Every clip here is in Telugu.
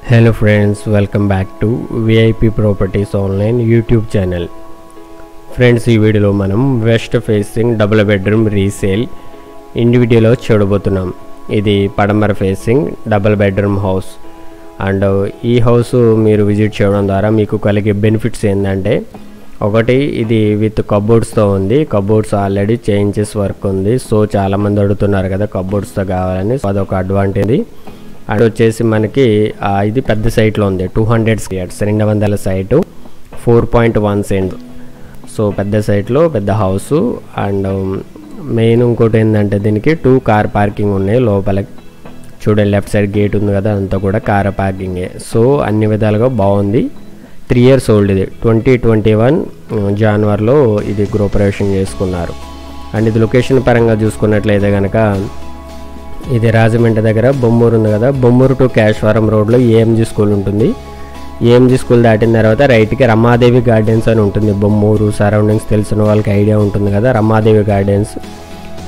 Hello friends, welcome back to VIP Properties Online YouTube channel. Friends, ఈ వీడియోలో మనం west facing double bedroom resale individual చూడబోతున్నాం. ఇది పడమర facing double bedroom house. And ఈ హౌస్ మీరు విజిట్ చేయడం ద్వారా మీకు కలిగే బెనిఫిట్స్ ఏంటంటే, ఒకటి ఇది విత్ కబోర్డ్స్తో ఉంది. కబోర్డ్స్ ఆల్రెడీ చేంజెస్ వర్క్ ఉంది. సో చాలామంది అడుగుతున్నారు కదా కబోర్డ్స్తో కావాలని. సో అదొక అడ్వాంటేజ్. అండ్ వచ్చేసి మనకి ఇది పెద్ద సైట్లో ఉంది. 200 స్క్వేర్స్ 200 సైటు 4.1 సెంట్. సో పెద్ద సైట్లో పెద్ద హౌస్. అండ్ మెయిన్ ఇంకోటి ఏంటంటే దీనికి 2 కార్ పార్కింగ్ ఉన్నాయి లోపల. చూడండి, లెఫ్ట్ సైడ్ గేట్ ఉంది కదా, అంతా కూడా కార్ పార్కింగే. సో అన్ని విధాలుగా బాగుంది. 3 years ఓల్డ్. ఇది 2021 జనవరిలో ఇది గృహప్రవేశం చేసుకున్నారు. అండ్ ఇది లొకేషన్ పరంగా చూసుకున్నట్లయితే కనుక ఇది రాజమండ్రి దగ్గర బొమ్మూరు ఉంది కదా, బొమ్మూరు టు కేశవరం రోడ్లో ఏఎంజీ స్కూల్ ఉంటుంది. ఏఎంజీ స్కూల్ దాటిన తర్వాత రైట్కి రమాదేవి గార్డెన్స్ అని ఉంటుంది. బొమ్మూరు సరౌండింగ్స్ తెలిసిన వాళ్ళకి ఐడియా ఉంటుంది కదా, రమాదేవి గార్డెన్స్.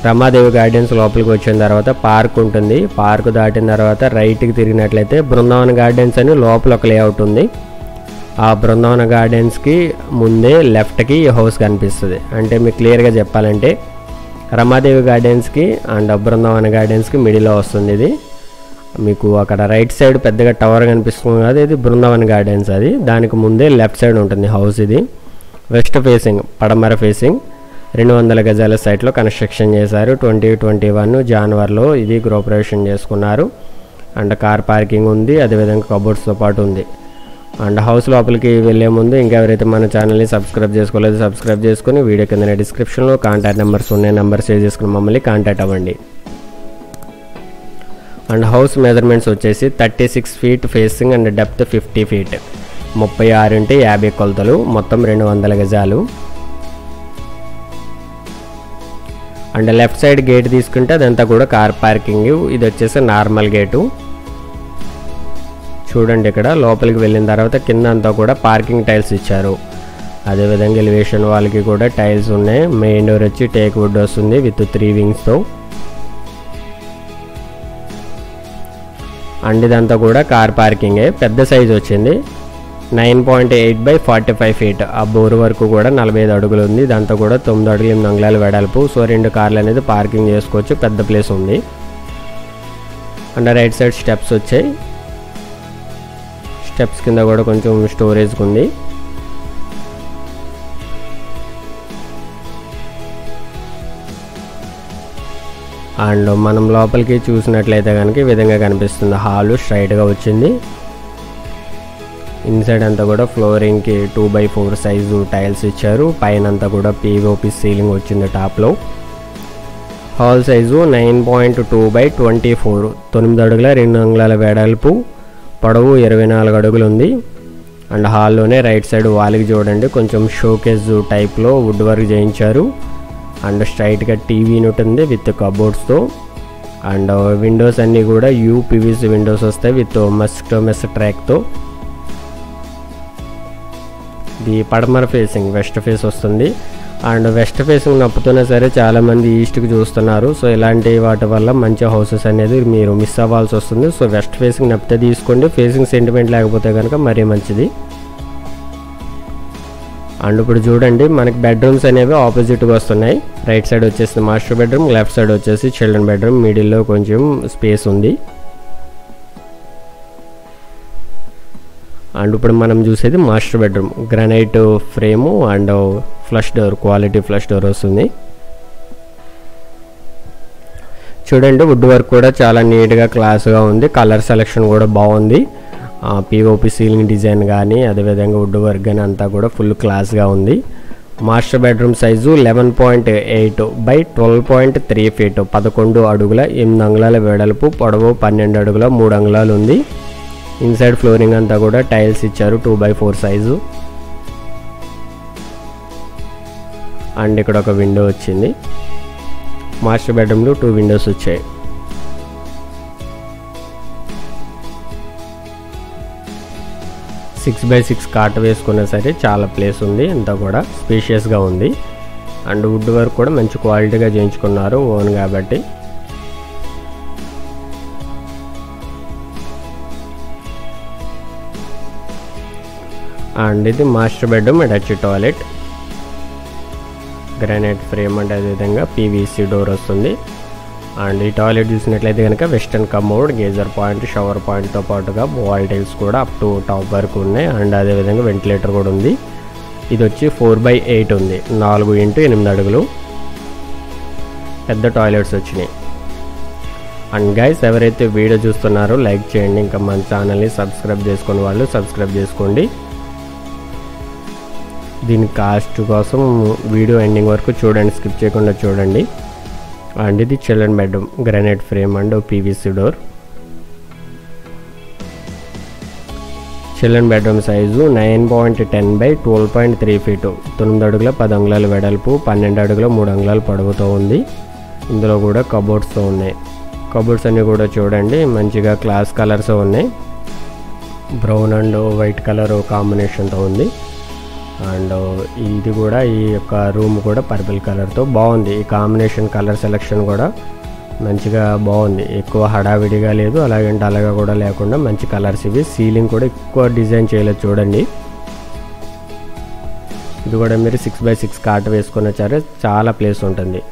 రమాదేవి గార్డెన్స్ లోపలికి వచ్చిన తర్వాత పార్క్ ఉంటుంది. పార్క్ దాటిన తర్వాత రైట్కి తిరిగినట్లయితే బృందావన గార్డెన్స్ అని లోపల ఒక లేఅవుట్ ఉంది. ఆ బృందావన గార్డెన్స్కి ముందే లెఫ్ట్కి ఈ హౌస్ కనిపిస్తుంది. అంటే మీకు క్లియర్గా చెప్పాలంటే రమాదేవి గార్డెన్స్కి అండ్ బృందావన గార్డెన్స్కి మిడిల్లో వస్తుంది. ఇది మీకు అక్కడ రైట్ సైడ్ పెద్దగా టవర్ కనిపిస్తుంది కదా, ఇది బృందావన గార్డెన్స్. అది దానికి ముందే లెఫ్ట్ సైడ్ ఉంటుంది హౌస్. ఇది వెస్ట్ ఫేసింగ్ పడమర ఫేసింగ్ 200 గజాల సైట్లో కన్స్ట్రక్షన్ చేశారు. 2021 జనవరిలో ఇది గృహప్రవేశం చేసుకున్నారు. అండ్ కార్ పార్కింగ్ ఉంది, అదేవిధంగా కబోర్డ్స్తో పాటు ఉంది. అండ్ హౌస్ లోపలికి వెళ్ళే ముందు ఇంకెవరైతే మన ఛానల్ని సబ్స్క్రైబ్ చేసుకోలేదు సబ్స్క్రైబ్ చేసుకుని వీడియో కింద డిస్క్రిప్షన్లో కాంటాక్ట్ నెంబర్స్ ఉన్నాయి, నెంబర్ సేవ్ చేసుకుని మమ్మల్ని కాంటాక్ట్ అవ్వండి. అండ్ హౌస్ మెజర్మెంట్స్ వచ్చేసి 36 feet facing and depth 50 feet, 36 x 50 కొలతలు, మొత్తం 200 గజాలు. అండ్ లెఫ్ట్ సైడ్ గేట్ తీసుకుంటే అదంతా కూడా కార్ పార్కింగ్. ఇది వచ్చేసి నార్మల్ గేటు. చూడండి, ఇక్కడ లోపలికి వెళ్ళిన తర్వాత కింద అంతా కూడా పార్కింగ్ టైల్స్ ఇచ్చారు. అదేవిధంగా ఎలివేషన్ వాళ్ళకి కూడా టైల్స్ ఉన్నాయి. మెయిన్ డోర్ వచ్చి టేక్ వుడ్ వస్తుంది విత్ 3 వింగ్స్తో. అండ్ ఇదంతా కూడా కార్ పార్కింగే. పెద్ద సైజ్ వచ్చింది. 9.8 by 45 feet. ఆ బోర్ వరకు కూడా 45 అడుగులు ఉంది. ఇదంతా కూడా 9 అడుగులు 8 అంగుళాల వెడల్పు. సో 2 కార్లు అనేది పార్కింగ్ చేసుకోవచ్చు. పెద్ద ప్లేస్ ఉంది. అండ్ రైట్ సైడ్ స్టెప్స్ వచ్చాయి. స్టెప్స్ కింద కూడా కొంచెం స్టోరేజ్ ఉంది. అండ్ మనం లోపలికి చూసినట్లయితే కనుక ఈ విధంగా కనిపిస్తుంది. హాలు స్ట్రైట్గా వచ్చింది. ఇన్సైడ్ అంతా కూడా ఫ్లోరింగ్కి 2x4 సైజు టైల్స్ ఇచ్చారు. పైన అంతా కూడా పిఓపి సీలింగ్ వచ్చింది టాప్లో. హాల్ సైజు 9.2 by 24, 9 అడుగుల 2 అంగుళాల వెడల్పు, పొడవు 24 అడుగులు ఉంది. అండ్ హాల్లోనే రైట్ సైడ్ వాల్కి చూడండి కొంచెం షోకేజ్ టైప్లో వుడ్ వర్క్ చేయించారు. అండ్ స్ట్రైట్గా టీవీ ఉంటుంది విత్ కబోర్డ్స్తో. అండ్ విండోస్ అన్నీ కూడా యూపీవీసీ విండోస్ వస్తాయి విత్ మెస్ ట్రాక్తో. ఇది పడమర ఫేసింగ్ వెస్ట్ ఫేస్ వస్తుంది. అండ్ వెస్ట్ ఫేసింగ్ నప్పుతున్నా సరే చాలామంది ఈస్ట్కి చూస్తున్నారు. సో ఇలాంటి వాటి వల్ల మంచి హౌసెస్ అనేది మీరు మిస్ అవ్వాల్సి వస్తుంది. సో వెస్ట్ ఫేసింగ్ నప్పితే తీసుకోండి. ఫేసింగ్ సెంటిమెంట్ లేకపోతే కనుక మరీ మంచిది. అండ్ ఇప్పుడు చూడండి, మనకి బెడ్రూమ్స్ అనేవి ఆపోజిట్గా వస్తున్నాయి. రైట్ సైడ్ వచ్చేసి మాస్టర్ బెడ్రూమ్, లెఫ్ట్ సైడ్ వచ్చేసి చిల్డ్రన్ బెడ్రూమ్. మిడిల్లో కొంచెం స్పేస్ ఉంది. అండ్ ఇప్పుడు మనం చూసేది master bedroom. Granite frame and flush door, quality flush door వస్తుంది. చూడండి, వుడ్ వర్క్ కూడా చాలా నీట్గా క్లాస్గా ఉంది. కలర్ సెలెక్షన్ కూడా బాగుంది. పిఓపి సీలింగ్ డిజైన్ కానీ అదేవిధంగా వుడ్ వర్క్ కానీ అంతా కూడా ఫుల్ క్లాస్గా ఉంది. Master bedroom size 11.8 by 12.3 feet, 11 అడుగుల 8 అంగుళాల వెడల్పు, పొడవు 12 అడుగుల 3 అంగుళాలు ఉంది. ఇన్సైడ్ ఫ్లోరింగ్ అంతా కూడా టైల్స్ ఇచ్చారు 2x4 సైజు. అండ్ ఇక్కడ ఒక విండో వచ్చింది. మాస్టర్ బెడ్రూమ్లో 2 విండోస్ వచ్చాయి. 6x6 కాట్ వేసుకున్నా సరే చాలా ప్లేస్ ఉంది. అంతా కూడా స్పేషియస్గా ఉంది. అండ్ వుడ్ వర్క్ కూడా మంచి క్వాలిటీగా చేయించుకున్నారు ఓన్ కాబట్టి. అండ్ ఇది master bedroom attached toilet, granite frame అంటే అదేవిధంగా పీవీసీ డోర్ వస్తుంది. అండ్ ఈ టాయిలెట్ చూసినట్లయితే కనుక western commode, geyser point, shower పాయింట్తో పాటుగా వాల్ టైల్స్ కూడా అప్ టు టాప్ వరకు ఉన్నాయి. అండ్ అదేవిధంగా వెంటిలేటర్ కూడా ఉంది. ఇది వచ్చి 4x8 ఉంది, 4x8 అడుగులు పెద్ద టాయిలెట్స్ వచ్చినాయి. అండ్ గైస్ ఎవరైతే వీడియో చూస్తున్నారో లైక్ చేయండి, ఇంకా మన ఛానల్ని సబ్స్క్రైబ్ చేసుకునే వాళ్ళు సబ్స్క్రైబ్ చేసుకోండి. దీని కాస్ట్ కోసం వీడియో ఎండింగ్ వరకు చూడండి, స్కిప్ చేయకుండా చూడండి. అండ్ ఇది children bedroom, granite frame and PVC door. Children bedroom size 9.10x12.3 feet, 9 అడుగుల 10 అంగుళాల వెడల్పు, 12 అడుగుల 3 అంగుళాల పొడవుతో ఉంది. ఇందులో కూడా కబోర్డ్స్తో ఉన్నాయి. కబోర్డ్స్ అన్నీ కూడా చూడండి మంచిగా క్లాస్ కలర్స్ ఉన్నాయి, బ్రౌన్ అండ్ వైట్ కలర్ కాంబినేషన్తో ఉంది. అండ్ ఇది కూడా ఈ యొక్క రూమ్ కూడా పర్పుల్ కలర్తో బాగుంది. ఈ కాంబినేషన్ కలర్ సెలెక్షన్ కూడా మంచిగా బాగుంది, ఎక్కువ హడావిడిగా లేదు, అలాగంటే అలాగా కూడా లేకుండా మంచి కలర్స్ ఇవి. సీలింగ్ కూడా ఎక్కువ డిజైన్ చేయలేదు చూడండి. ఇది కూడా మీరు 6x6 కాట్ వేసుకొని వచ్చారు, చాలా ప్లేస్ ఉంటుంది.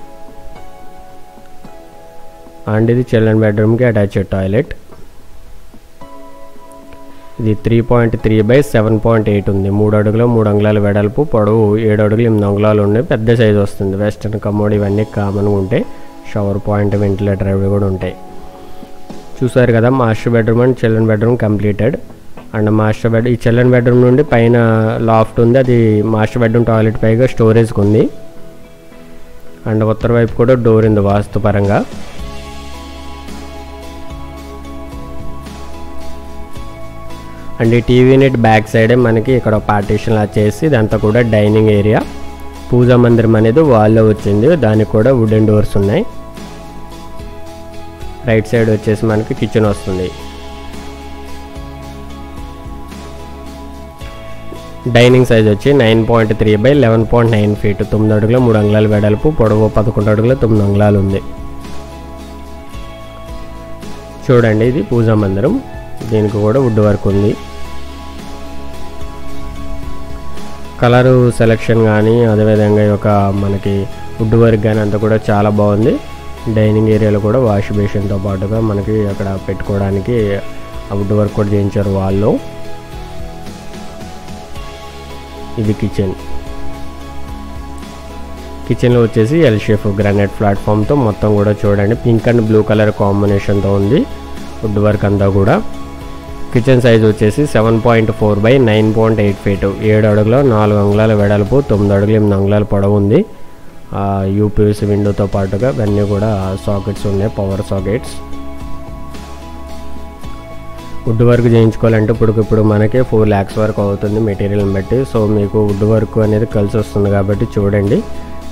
అండ్ ఇది చిల్డ్రన్ బెడ్రూమ్కి అటాచ్డ్ టాయిలెట్. ఇది 3.3x7.8 ఉంది, 3 అడుగుల 3 అంగుళాల వెడల్పు, పొడవు 7 అడుగులు 8 అంగుళాలు ఉన్నాయి, పెద్ద సైజు వస్తుంది. వెస్టర్న్ కమోడ్ ఇవన్నీ కామన్గా ఉంటాయి, షవర్ పాయింట్, వెంటిలేటర్ అవి కూడా ఉంటాయి. చూసారు కదా master bedroom and children bedroom completed. And master bed, ఈ చిల్డ్రన్ బెడ్రూమ్ నుండి పైన లాఫ్ట్ ఉంది, అది మాస్టర్ బెడ్రూమ్ టాయిలెట్ పైగా స్టోరేజ్కి ఉంది. అండ్ ఉత్తర వైపు కూడా డోర్ ఉంది వాస్తు పరంగా. అండ్ ఈ టీవీ యూనిట్ బ్యాక్ సైడే మనకి ఇక్కడ పార్టీషన్ లా చేసి ఇదంతా కూడా డైనింగ్ ఏరియా. పూజా మందిరం అనేది వాల్లో వచ్చింది, దానికి కూడా వుడెన్ డోర్స్ ఉన్నాయి. రైట్ సైడ్ వచ్చేసి మనకి కిచెన్ వస్తుంది. డైనింగ్ సైజ్ వచ్చి 9.3x11.9 ఫీట్, 9 అడుగుల 3 అంగుళాల వెడల్పు, పొడవు 11 అడుగుల 9 అంగుళాలు ఉంది. చూడండి ఇది పూజా మందిరం, దీనికి కూడా వుడ్ వర్క్ ఉంది. కలరు సెలెక్షన్ కానీ అదేవిధంగా ఒక మనకి వుడ్ వర్క్ కానీ అంతా కూడా చాలా బాగుంది. డైనింగ్ ఏరియాలో కూడా వాష్ బేసిన్తో పాటుగా మనకి అక్కడ పెట్టుకోవడానికి ఆ వుడ్ వర్క్ కూడా చేయించారు వాళ్ళు. ఇది కిచెన్. కిచెన్లో వచ్చేసి ఎల్ షేప్ గ్రానైట్ ప్లాట్ఫామ్తో మొత్తం కూడా చూడండి పింక్ అండ్ బ్లూ కలర్ కాంబినేషన్తో ఉంది వుడ్ వర్క్ అంతా కూడా. కిచెన్ సైజ్ వచ్చేసి 7.4x9.8 ఫీట్, 7 అడుగుల 4 అంగుళాల వెడల్పు, 9 అడుగుల 8 అంగుళాల పొడవు ఉంది. యూపీఎస్ విండోతో పాటుగా ఇవన్నీ కూడా సాకెట్స్ ఉన్నాయి, పవర్ సాకెట్స్. వుడ్ వర్క్ చేయించుకోవాలంటే ఇప్పుడు మనకి 4 lakhs వరకు అవుతుంది మెటీరియల్ని బట్టి. సో మీకు వుడ్ వర్క్ అనేది కలిసి వస్తుంది కాబట్టి చూడండి,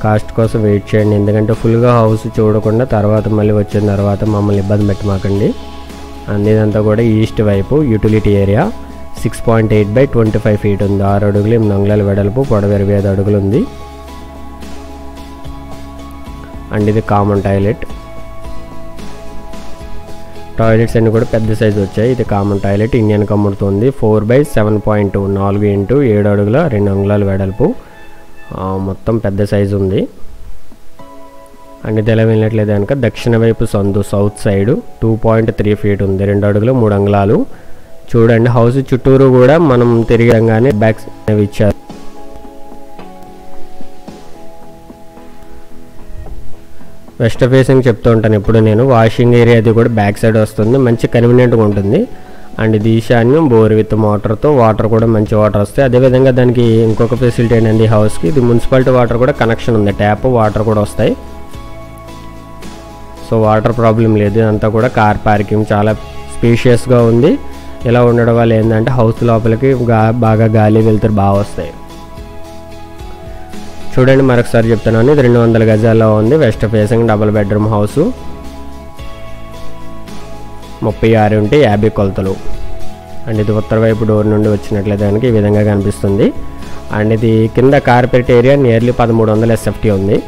కాస్ట్ కోసం వెయిట్ చేయండి. ఎందుకంటే ఫుల్గా హౌస్ చూడకుండా తర్వాత మళ్ళీ వచ్చిన తర్వాత మమ్మల్ని ఇబ్బంది పెట్టమాకండి. అండ్ ఇదంతా కూడా ఈస్ట్ వైపు యూటిలిటీ ఏరియా, 6.8x25 ఫీట్ ఉంది, 6 అడుగులు 8 అంగుళాల వెడల్పు, పొడవు 25 అడుగులు ఉంది. అండ్ ఇది కామన్ టాయిలెట్. టాయిలెట్స్ అన్నీ కూడా పెద్ద సైజు వచ్చాయి. ఇది కామన్ టాయిలెట్, ఇండియన్ కమోడ్తో ఉంది, 4x7.2, 4x7 అడుగుల 2 అంగుళాల వెడల్పు, మొత్తం పెద్ద సైజు ఉంది. అండ్ ఇది ఎలా వెళ్ళినట్లయితే కనుక దక్షిణ వైపు సందు, సౌత్ సైడ్ 2.3 ఫీట్ ఉంది, 2 అడుగులు 3 అంగుళాలు. చూడండి హౌస్ చుట్టూరు కూడా మనం తిరిగంగానే బ్యాగ్స్ అనేవి ఇచ్చారు. వెస్ట్ ఫేసింగ్ చెప్తూ ఉంటాను ఎప్పుడు నేను. వాషింగ్ ఏరియా అది కూడా బ్యాక్ సైడ్ వస్తుంది, మంచి కన్వీనియంట్గా ఉంటుంది. అండ్ ఇది ఈశాన్యం, బోర్ విత్ మోటార్తో, వాటర్ కూడా మంచి వాటర్ వస్తాయి. అదేవిధంగా దానికి ఇంకొక ఫెసిలిటీ ఏంటండి హౌస్కి, ఇది మున్సిపాలిటీ వాటర్ కూడా కనెక్షన్ ఉంది, ట్యాప్ వాటర్ కూడా వస్తాయి. సో వాటర్ ప్రాబ్లం లేదు. ఇదంతా కూడా కార్ పార్కింగ్ చాలా స్పేషియస్గా ఉంది. ఇలా ఉండడం వల్ల ఏంటంటే హౌస్ లోపలికి బాగా గాలి వెళ్తారు బాగా వస్తాయి. చూడండి మరొకసారి చెప్తున్నాను, ఇది 200 గజాల్లో ఉంది, west facing double bedroom house, 36 ఉంటే 50 కొలతలు. అండ్ ఇది ఉత్తర వైపు డోర్ నుండి వచ్చినట్లయితే కనుక ఈ విధంగా కనిపిస్తుంది. అండ్ ఇది కింద కార్పెట్ ఏరియా నియర్లీ 1300 SFT ఉంది.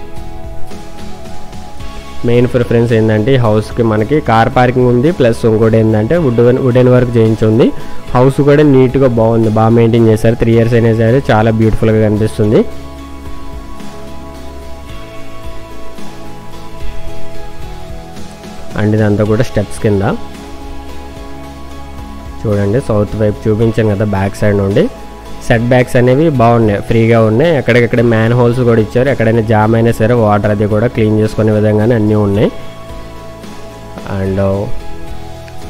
మెయిన్ ప్రిఫరెన్స్ ఏంటంటే ఈ హౌస్కి మనకి కార్ పార్కింగ్ ఉంది, ప్లస్ ఇంకోటి ఏంటంటే వుడెన్ వర్క్ చేయించి ఉంది. హౌస్ కూడా నీట్గా బాగుంది, బాగా మెయింటైన్ చేశారు. 3 years అయినా సరే చాలా బ్యూటిఫుల్గా కనిపిస్తుంది. అండ్ ఇదంతా కూడా స్టెప్స్ కింద చూడండి. సౌత్ వైపు చూపించాను కదా బ్యాక్ సైడ్ నుండి. సెట్ బ్యాక్స్ అనేవి బాగున్నాయి, ఫ్రీగా ఉన్నాయి. ఎక్కడికక్కడ మ్యాన్ హోల్స్ కూడా ఇచ్చారు, ఎక్కడైనా జామ్ అయినా సరే వాటర్ అది కూడా క్లీన్ చేసుకునే విధంగానే అన్నీ ఉన్నాయి. అండ్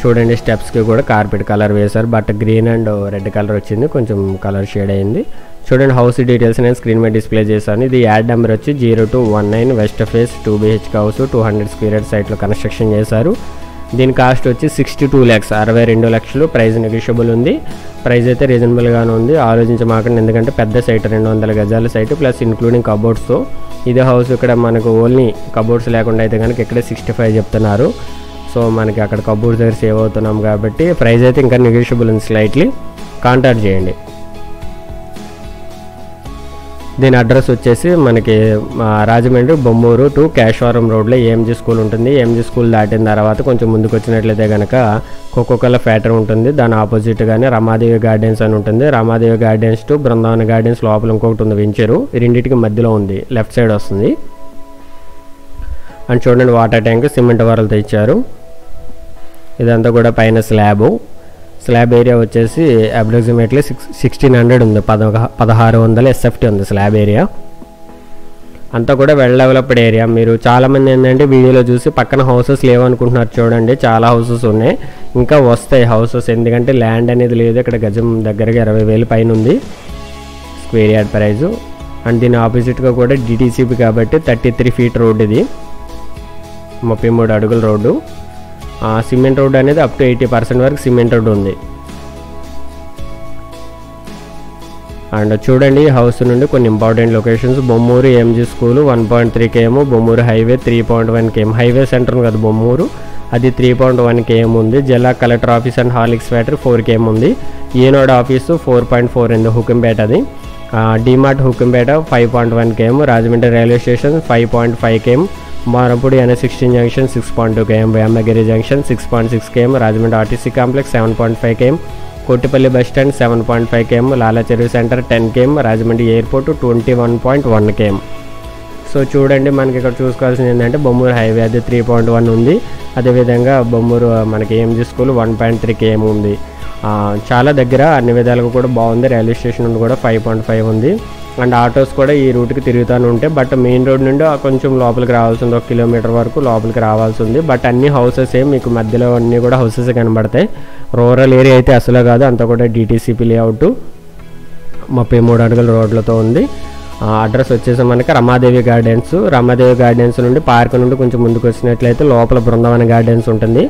చూడండి స్టెప్స్కి కూడా కార్పెట్ కలర్ వేశారు, but green and red colour వచ్చింది, కొంచెం కలర్ షేడ్ అయింది. చూడండి హౌస్ డీటెయిల్స్ నేను స్క్రీన్ మీద డిస్ప్లే చేశాను. ఇది యాడ్ నెంబర్ వచ్చి 0219 west face 2 BHK house 200 square yard సైట్లో కన్స్ట్రక్షన్ చేశారు. దీని కాస్ట్ వచ్చి 62 lakhs 62 లక్షలు. ప్రైస్ నెగోషియబుల్ ఉంది, ప్రైస్ అయితే రీజనబుల్గానే ఉంది. ఆలోచించమాకండి, ఎందుకంటే పెద్ద సైట్ 200 గజాల సైట్ ప్లస్ ఇంక్లూడింగ్ కబోర్డ్స్తో. ఇదే హౌస్ ఇక్కడ మనకు ఓన్లీ కబోర్డ్స్ లేకుండా అయితే కనుక ఇక్కడ 65 చెప్తున్నారు. సో మనకి అక్కడ కబోర్డ్స్ దగ్గర సేవ్ అవుతున్నాం కాబట్టి ప్రైస్ అయితే ఇంకా నెగోషియబుల్ ఉంది స్లైట్లీ. కాంటాక్ట్ చేయండి. దీని అడ్రస్ వచ్చేసి మనకి రాజమండ్రి బొమ్మూరు టు కేశవరం రోడ్లో ఏఎంజీ స్కూల్ ఉంటుంది. ఏఎంజీ స్కూల్ దాటిన తర్వాత కొంచెం ముందుకు వచ్చినట్లయితే కనుక కోకోకోలా ఫ్యాక్టరీ ఉంటుంది. దాని ఆపోజిట్గానే రమాదేవి గార్డెన్స్ అని ఉంటుంది. Ramadevi gardens to Brindavana gardens లోపల ఇంకొకటి ఉంది వెంచరు, రెండింటికి మధ్యలో ఉంది, లెఫ్ట్ సైడ్ వస్తుంది. అండ్ చూడండి వాటర్ ట్యాంక్ సిమెంట్ వరలతో ఇచ్చారు. ఇదంతా కూడా పైన స్లాబ్ ఏరియా వచ్చేసి అప్రాక్సిమేట్లీ 1600 ఉంది, 1600 SFT ఉంది స్లాబ్ ఏరియా. అంతా కూడా వెల్ డెవలప్డ్ ఏరియా. మీరు చాలామంది ఏంటంటే వీడియోలో చూసి పక్కన హౌసెస్ లేవనుకుంటున్నారు, చూడండి చాలా హౌసెస్ ఉన్నాయి, ఇంకా వస్తాయి హౌసెస్. ఎందుకంటే ల్యాండ్ అనేది లేదు ఇక్కడ, గజం దగ్గరగా 20,000 పైన ఉంది స్క్వేర్ యార్డ్ ప్రైజు. అండ్ దీని ఆపోజిట్గా కూడా DTCP కాబట్టి 33 feet రోడ్, ఇది 33 అడుగుల రోడ్డు. సిమెంట్ రోడ్ అనేది అప్ టు 80% వరకు సిమెంట్ రోడ్ ఉంది. అండ్ చూడండి హౌస్ నుండి కొన్ని important locations. Bommuru AMG school 1.3 km, Bommuru highway 3.1 km. Highway centre ఉంది కదా బొమ్మూరు, అది 3.1 km ఉంది. జిల్లా collector office and Horlicks factory 4 km ఉంది. ఈనాడు ఆఫీసు 4.4 ఉంది హుకుంపేట, అది DMart Hukumpeta 5.1 km. Rajahmundry railway station 5.5 km. మారపూడి N16 junction 6.2 km. Vemagiri junction 6.6 km. Rajahmundry RTC complex 7.5 km. Kotipalli bus stand 7.5 km. లాలా చెరువు centre 10 km. Rajahmundry airport 21.1 km. So చూడండి మనకి ఇక్కడ చూసుకోవాల్సింది ఏంటంటే బొమ్మూరు హైవే అది 3.1 ఉంది. అదేవిధంగా బొమ్మూరు మనకి ఏఎంజీ స్కూల్ 1.3 km ఉంది. చాలా దగ్గర అన్ని విధాలుగా కూడా బాగుంది. రైల్వే స్టేషన్ నుండి కూడా 5.5 ఉంది. అండ్ ఆటోస్ కూడా ఈ రూట్కి తిరుగుతూనే ఉంటాయి. బట్ మెయిన్ రోడ్ నుండి కొంచెం లోపలికి రావాల్సి ఉంది, 1 kilometer వరకు లోపలికి రావాల్సి ఉంది. బట్ అన్ని హౌసెస్ మీకు మధ్యలో అన్నీ కూడా హౌసెస్ కనబడతాయి. రూరల్ ఏరియా అయితే అసలు కాదు, అంతా కూడా DTCP లేఅవుట్ 33 అడుగుల రోడ్లతో ఉంది. అడ్రస్ వచ్చేసి మనకి రమాదేవి గార్డెన్స్ నుండి పార్క్ నుండి కొంచెం ముందుకు వచ్చినట్లయితే లోపల బృందావన గార్డెన్స్ ఉంటుంది.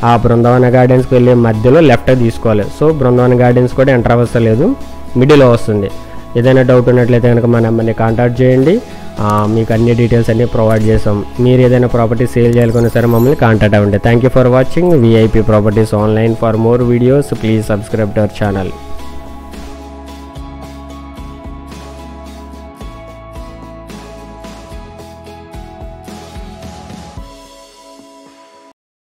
ఆ బృందావన గార్డెన్స్కి వెళ్ళే మధ్యలో లెఫ్ట్ తీసుకోవాలి. సో బృందావన గార్డెన్స్ కూడా ఎంటర్ అవ్వలేదు, మిడిల్లో వస్తుంది. ఏదైనా డౌట్ ఉన్నట్లయితే కనుక మా నెంబర్ని కాంటాక్ట్ చేయండి, మీకు అన్ని డీటెయిల్స్ అన్నీ ప్రొవైడ్ చేస్తాం. మీరు ఏదైనా ప్రాపర్టీ సేల్ చేయాలనుకున్నా సరే మమ్మల్ని కాంటాక్ట్ అవ్వండి. Thank you for watching VIP properties online. For more videos please subscribe to our channel.